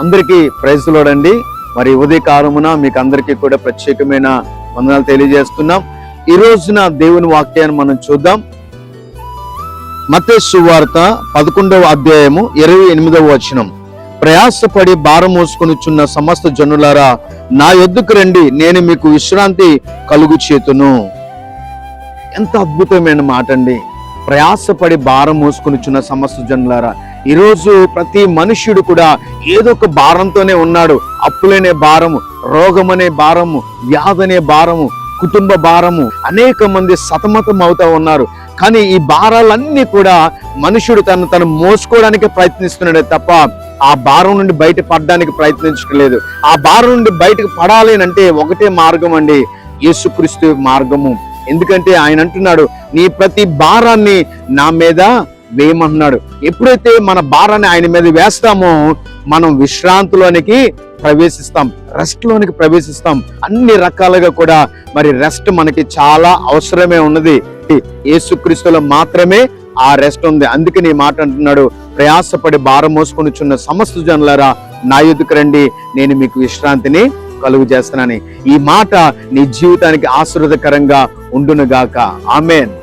అందరికీ praise lord అండి. మరి ఉదయకాలమున మీకు అందరికీ కూడా ప్రత్యేకమైన వందనాలు తెలియజేస్తున్నాం. ఈ రోజున దేవుని వాక్యాన్ని మనం చూద్దాం. మత్తయి సువార్త 11వ అధ్యాయము 28వ వచనం. ప్రయాసపడి భారం మోసుకొనుచున్న సమస్త జనులారా నా యొద్దకు రండి, నేను మీకు విశ్రాంతి కలుగు చేతును. ఎంత అద్భుతమైన మాట అండి. ప్రయాసపడి భారం మోసుకొనుచున్న సమస్త జనులారా. ఈరోజు ప్రతి మనుష్యుడు కూడా ఏదో ఒక భారంతోనే ఉన్నాడు. అప్పులనే భారము, రోగమనే భారము, వ్యాధనే భారము, కుటుంబ భారము, అనేక మంది సతమతం అవుతా ఉన్నారు. కానీ ఈ భారాలన్నీ కూడా మనుషుడు తను మోసుకోవడానికి ప్రయత్నిస్తున్నాడే తప్ప ఆ భారం నుండి బయట పడడానికి ప్రయత్నించలేదు. ఆ భారం నుండి బయటకు పడాలి అంటే ఒకటే మార్గం అండి, యేసుక్రీస్తు మార్గము. ఎందుకంటే ఆయన అంటున్నాడు, నీ ప్రతి భారాన్ని నా మీద వేయమంటున్నాడు. ఎప్పుడైతే మన భారాన్ని ఆయన మీద వేస్తామో మనం విశ్రాంతిలోనికి ప్రవేశిస్తాం, రెస్ట్ లోనికి ప్రవేశిస్తాం. అన్ని రకాలుగా కూడా మరి రెస్ట్ మనకి చాలా అవసరమే ఉన్నది. యేసుక్రీస్తులో మాత్రమే ఆ రెస్ట్ ఉంది. అందుకని ఈ మాట అంటున్నాడు, ప్రయాసపడి భారం మోసుకొనుచున్న సమస్త జనులారా నా యొద్దకు రండి, నేను మీకు విశ్రాంతిని కలుగు చేస్తున్నాను. ఈ మాట నీ జీవితానికి ఆశీర్వాదకరంగా ఉండునుగాక. ఆమేన్.